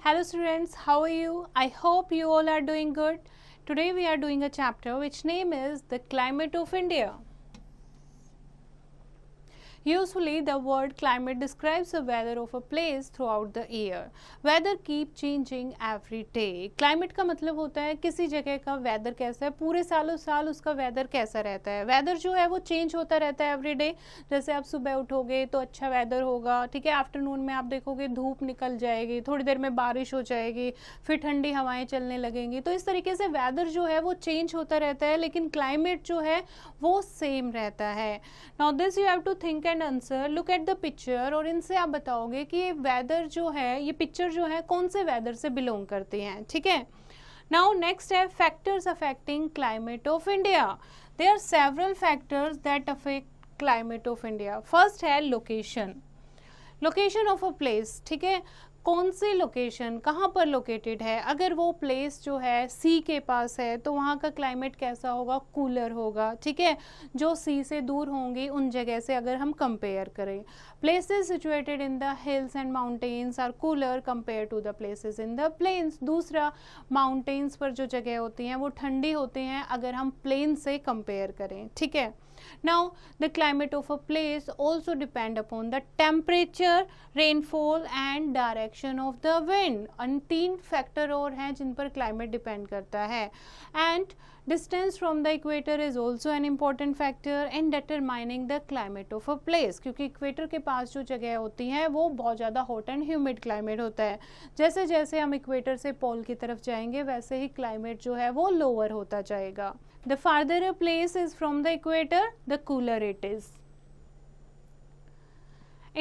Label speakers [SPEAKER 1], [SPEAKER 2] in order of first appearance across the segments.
[SPEAKER 1] Hello students, how are you? I hope you all are doing good. Today we are doing a chapter which name is the climate of India. Usually the word climate describes the weather of a place throughout the year. Weather keep changing every day. Climate का मतलब होता है किसी जगह का weather कैसा है, पूरे सालों साल उसका वेदर कैसा रहता है. वेदर जो है वो चेंज होता रहता है एवरी डे. जैसे आप सुबह उठोगे तो अच्छा वेदर होगा, ठीक है. आफ्टरनून में आप देखोगे धूप निकल जाएगी, थोड़ी देर में बारिश हो जाएगी, फिर ठंडी हवाएं चलने लगेंगी. तो इस तरीके से वेदर जो है वो चेंज होता रहता है, लेकिन क्लाइमेट जो है वो सेम रहता है. Now this you have to think and answer. Look at the picture और इनसे आप बताओगे कि ये वेदर जो है, ये पिक्चर जो है कौन से वेदर से बिलोंग करती हैं, ठीक है. नाउ नेक्स्ट है factors affecting climate of India. There are several factors that affect climate of India. First है location. Location of a place, ठीक है. कौन सी लोकेशन कहाँ पर लोकेटेड है. अगर वो प्लेस जो है सी के पास है तो वहाँ का क्लाइमेट कैसा होगा, कूलर होगा, ठीक है. जो सी से दूर होंगी उन जगह से अगर हम कंपेयर करें, places situated in the hills and mountains are cooler compare to the places in the plains. दूसरा, माउंटेन्स पर जो जगह होती हैं वो ठंडी होती हैं अगर हम प्लेन से कंपेयर करें, ठीक है. Now the climate of a place also depend upon the temperature, rainfall and direction of the wind. और 3 फैक्टर और हैं जिन पर क्लाइमेट डिपेंड करता है. And distance from the equator is also an important factor in determining the climate of a place. क्योंकि equator के पास जो जगह होती हैं वो बहुत ज़्यादा हॉट एंड ह्यूमिड क्लाइमेट होता है. जैसे जैसे हम इक्वेटर से पोल की तरफ जाएंगे वैसे ही क्लाइमेट जो है वो लोअर होता जाएगा. The farther a place is from the equator, the cooler it is.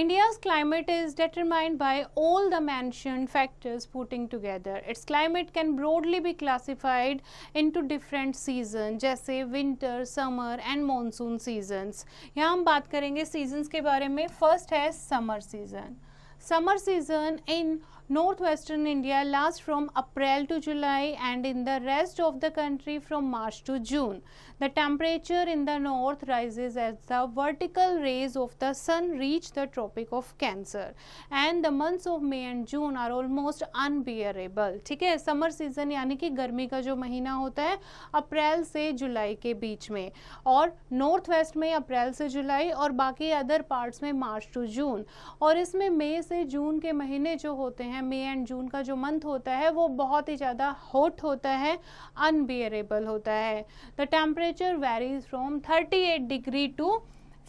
[SPEAKER 1] India's climate is determined by all the mentioned factors putting together. Its climate can broadly be classified into different seasons, जैसे winter, summer and monsoon seasons. यहाँ हम बात करेंगे seasons के बारे में. First है summer season. Summer season in northwestern India lasts from April to July and in the rest of the country from March to June. The temperature in the north rises as the vertical rays of the sun reach the Tropic of Cancer and the months of May and June are almost unbearable. ठीक है. Summer season यानी कि गर्मी का जो महीना होता है अप्रैल से जुलाई के बीच में, और नॉर्थ वेस्ट में अप्रैल से जुलाई और बाकी अदर पार्ट्स में मार्च टू जून. और इसमें मई से जून के महीने जो होते हैं, मई एंड जून का जो मंथ होता है वो बहुत ही ज़्यादा हॉट होता है, अनबियरेबल होता है. The temperature varies from 38 degree to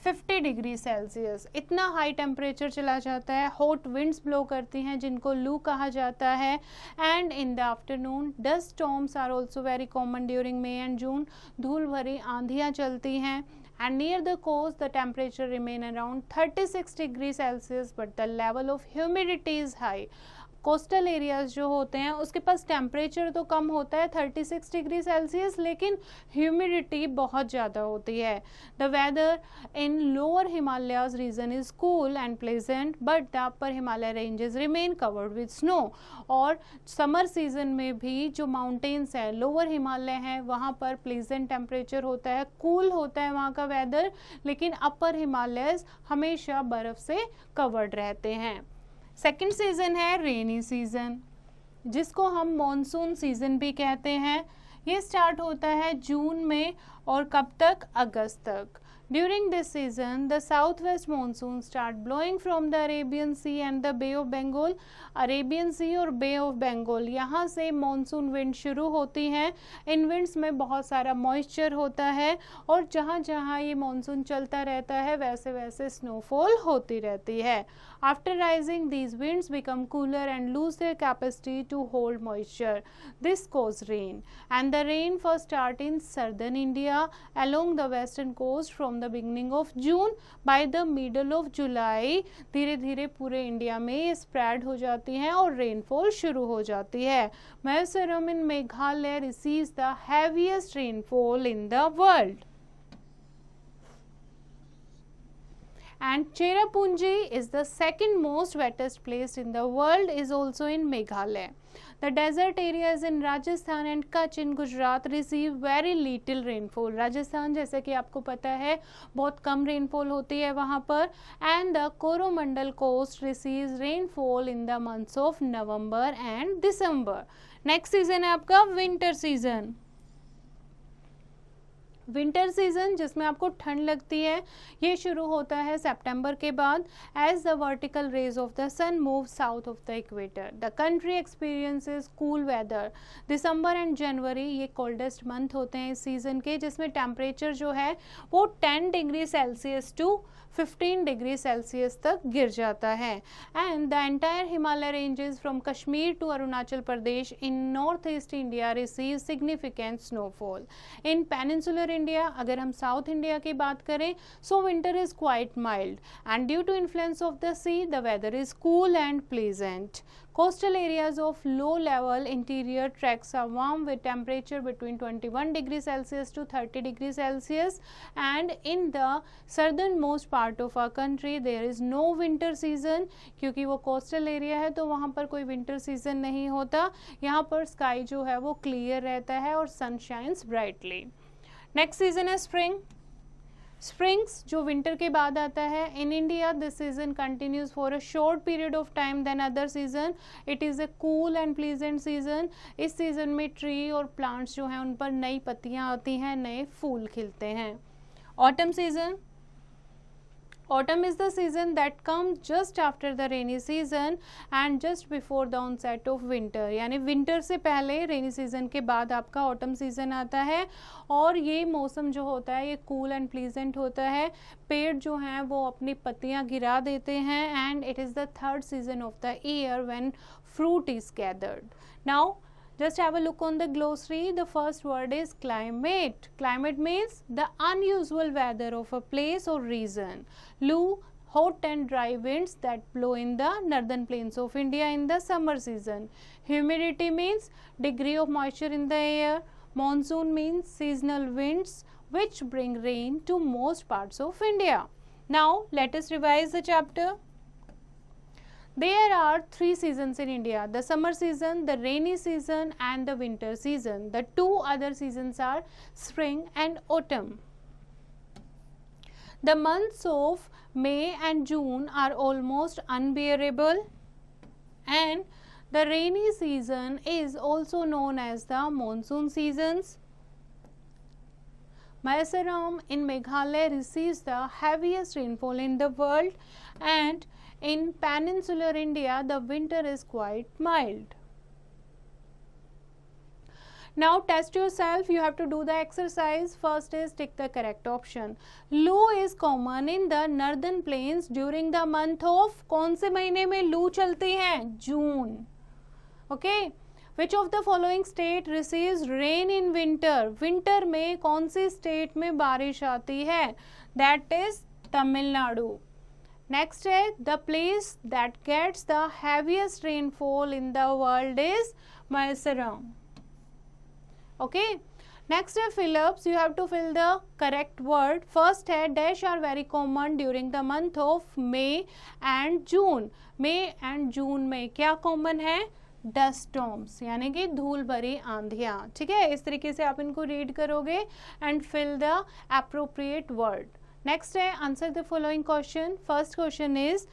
[SPEAKER 1] 50 degree Celsius. इतना हाई टेम्परेचर चला जाता है. हॉट विंड्स ब्लो करती हैं जिनको लू कहा जाता है. And in the afternoon dust storms are also very common during May and June. धूल भरी आंधियाँ चलती हैं. And near the coast the temperature remain around 36 degrees Celsius but the level of humidity is high. Coastal areas जो होते हैं उसके पास temperature तो कम होता है 36 डिग्री सेल्सियस, लेकिन ह्यूमिडिटी बहुत ज़्यादा होती है. The weather in lower Himalayas region is cool and pleasant but the upper Himalaya ranges remain covered with snow. और समर सीजन में भी जो माउंटेन्स हैं, लोअर हिमालय हैं, वहाँ पर प्लेजेंट टेम्परेचर होता है, कूल होता है वहाँ का वेदर, लेकिन अपर हिमालयस हमेशा बर्फ़ से कवर्ड रहते हैं. सेकेंड सीज़न है रेनी सीज़न, जिसको हम मॉनसून सीज़न भी कहते हैं. ये स्टार्ट होता है जून में और कब तक, अगस्त तक. During this season, the southwest monsoon start blowing from the Arabian Sea and the Bay of Bengal. Arabian Sea और Bay of Bengal यहाँ से मानसून विंड शुरू होती हैं. इन विंड्स में बहुत सारा मॉइस्चर होता है और जहाँ जहाँ ये मानसून चलता रहता है वैसे वैसे स्नोफॉल होती रहती है. After rising, these winds become cooler and lose their capacity to hold moisture. This causes rain, and the rain first start in southern India along the western coast from the beginning of June. By the middle of July, धीरे धीरे पूरे India में ये spread हो जाती हैं और rainfall शुरू हो जाती है. Mysuru in Meghalaya receives the heaviest rainfall in the world. And Cherrapunji is the second most wettest place in the world, is also in Meghalaya. The desert areas in Rajasthan and Kutch in Gujarat receive very little rainfall. Rajasthan जैसे कि आपको पता है बहुत कम rainfall होती है वहाँ पर। And the Coromandel coast receives rainfall in the months of November and December. Next season है आपका विंटर सीजन। विंटर सीजन जिसमें आपको ठंड लगती है, ये शुरू होता है सितंबर के बाद। As the vertical rays of the sun move south of the equator the country experiences cool weather. दिसंबर एंड जनवरी ये कोल्डेस्ट मंथ होते हैं इस सीजन के, जिसमें टेम्परेचर जो है वो 10 degree Celsius to 15 degree Celsius तक गिर जाता है। And the entire Himalaya ranges from Kashmir to Arunachal Pradesh in north east India receive significant snowfall. In peninsular India, अगर हम साउथ इंडिया की बात करें, so winter is quite mild and due to influence of the sea the weather is cool and pleasant. Coastal areas of low-level interior tracts are warm with temperature between 21 degrees Celsius to 30 degrees Celsius, and in the southernmost part of our country there is no winter season, क्योंकि वो coastal area है तो वहाँ पर कोई winter season नहीं होता। यहाँ पर sky जो है वो clear रहता है और sun shines brightly। Next season है spring। स्प्रिंग्स जो विंटर के बाद आता है। In India this season continues for a short period of time then other season. It is a cool and pleasant season. इस सीजन में ट्री और plants जो हैं उन पर नई पत्तियां आती हैं, नए फूल खिलते हैं। Autumn season. Autumn is the season that comes just after the rainy season and just before the onset of winter। यानी विंटर से पहले, रेनी सीजन के बाद आपका ऑटम सीजन आता है। और ये मौसम जो होता है ये कूल एंड प्लीजेंट होता है। पेड़ जो हैं वो अपनी पत्तियां गिरा देते हैं। And it is the third season of the year when fruit is gathered. Now just have a look on the glossary. The first word is climate. Climate means the unusual weather of a place or region. Lu, hot and dry winds that blow in the northern plains of India in the summer season. Humidity means degree of moisture in the air. Monsoon means seasonal winds which bring rain to most parts of India. Now let us revise the chapter. There are 3 seasons in India: the summer season, the rainy season and the winter season. The 2 other seasons are spring and autumn. The months of May and June are almost unbearable, and the rainy season is also known as the monsoon seasons. Mizoram in Meghalaya receives the heaviest rainfall in the world, and in peninsular India the winter is quite mild. Now test yourself. You have to do the exercise. First is tick the correct option. Loo is common in the northern plains during the month of, कौन से महीने में लू चलती है? जून। Okay. Which of the following state receives rain in winter? Winter में कौन सी state में बारिश आती है? That is Tamil Nadu. Next है the place that gets the heaviest rainfall in the world is Mizoram. Okay. Next है Phillips. You have to fill the correct word. First है dash are very common during the month of May and June. May and June में क्या common है? Dust storms, यानी कि धूल भरी आंधियाँ। ठीक है, इस तरीके से आप इनको रीड करोगे and fill the appropriate word. Next है answer the following question. First question is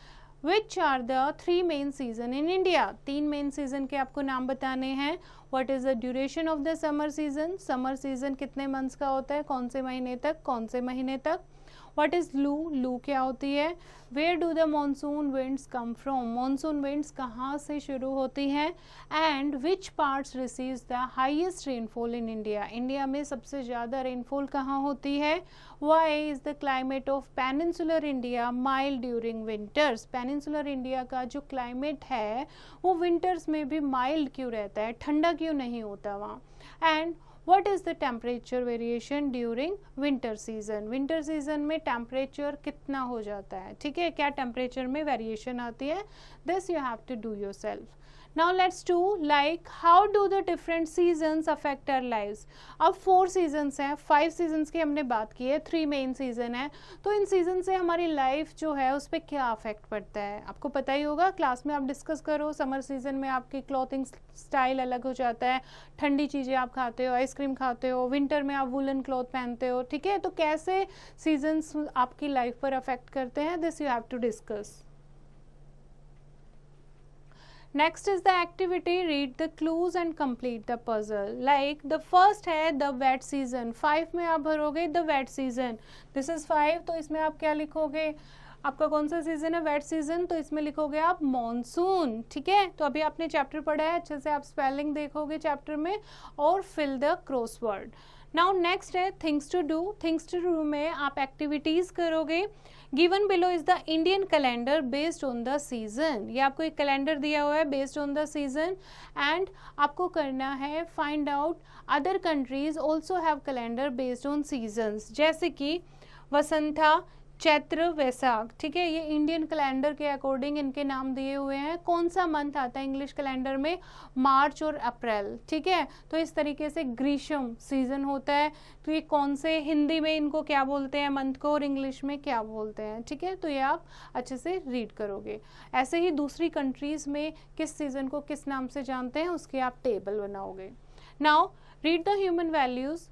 [SPEAKER 1] which are the 3 main season in India? 3 main season के आपको नाम बताने हैं। What is the duration of the summer season? Summer season कितने months का होता है, कौन से महीने तक, कौन से महीने तक? व्हाट इज लू? लू क्या होती है? Where do the monsoon winds come from? Monsoon winds कहाँ से शुरू होती हैं? And which parts receives the highest rainfall in India? India में सबसे ज़्यादा रेनफॉल कहाँ होती है? Why is the climate of peninsular India mild during winters? Peninsular India का जो क्लाइमेट है वो विंटर्स में भी माइल्ड क्यों रहता है, ठंडा क्यों नहीं होता वहाँ? And What is the temperature variation during winter season? Winter season में temperature कितना हो जाता है? ठीक है, क्या temperature में variation आती है? This you have to do yourself. Now let's do like how do the different seasons affect our lives. अब 4 सीजन्स हैं, 5 सीजन्स की हमने बात की है, 3 मेन सीजन है, तो इन सीजन से हमारी लाइफ जो है उस पर क्या अफेक्ट पड़ता है आपको पता ही होगा, क्लास में आप डिस्कस करो। समर सीजन में आपकी क्लॉथिंग स्टाइल अलग हो जाता है, ठंडी चीज़ें आप खाते हो, आइसक्रीम खाते हो, विंटर में आप वुलन क्लॉथ पहनते हो, ठीक है। तो कैसे सीजन्स आपकी लाइफ पर अफेक्ट करते हैं, this you have to discuss. Next is the activity, read the clues and complete the puzzle. Like the first है the wet season, 5 में आप भरोगे the wet season, this is 5, तो इसमें आप क्या लिखोगे, आपका कौन सा सीजन है, वेट सीजन, तो इसमें लिखोगे आप मॉनसून, ठीक है। तो अभी आपने चैप्टर पढ़ा है, अच्छे से आप स्पेलिंग देखोगे चैप्टर में और fill the crossword. Now next है things to do. Things to do में आप एक्टिविटीज करोगे। Given below is the Indian calendar based on the season, ये आपको एक कैलेंडर दिया हुआ है based on the season, and आपको करना है find out other countries also have calendar based on seasons, जैसे कि वसंता, चैत्र, वैशाख, ठीक है। ये इंडियन कैलेंडर के अकॉर्डिंग इनके नाम दिए हुए हैं। कौन सा मंथ आता है इंग्लिश कैलेंडर में, मार्च और अप्रैल, ठीक है। तो इस तरीके से ग्रीष्म सीजन होता है, तो ये कौन से हिंदी में इनको क्या बोलते हैं मंथ को और इंग्लिश में क्या बोलते हैं, ठीक है। तो ये आप अच्छे से रीड करोगे। ऐसे ही दूसरी कंट्रीज में किस सीजन को किस नाम से जानते हैं उसके आप टेबल बनाओगे। Now read the human values,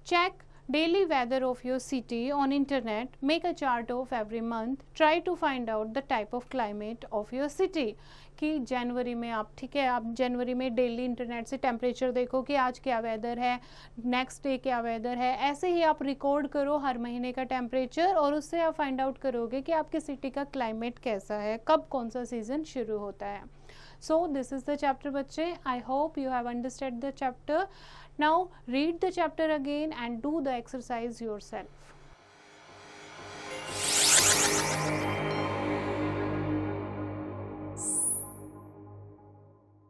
[SPEAKER 1] check daily weather of your city on internet, make a chart of every month, try to find out the type of climate of your city। कि जनवरी में आप, ठीक है, आप जनवरी में daily internet से temperature देखो कि आज क्या वेदर है, नेक्स्ट डे क्या वेदर है, ऐसे ही आप रिकॉर्ड करो हर महीने का टेम्परेचर और उससे आप फाइंड आउट करोगे कि आपकी सिटी का क्लाइमेट कैसा है, कब कौन सा सीजन शुरू होता है। So this is the chapter बच्चे, I hope you have understood the chapter. Now read the chapter again and do the exercise yourself.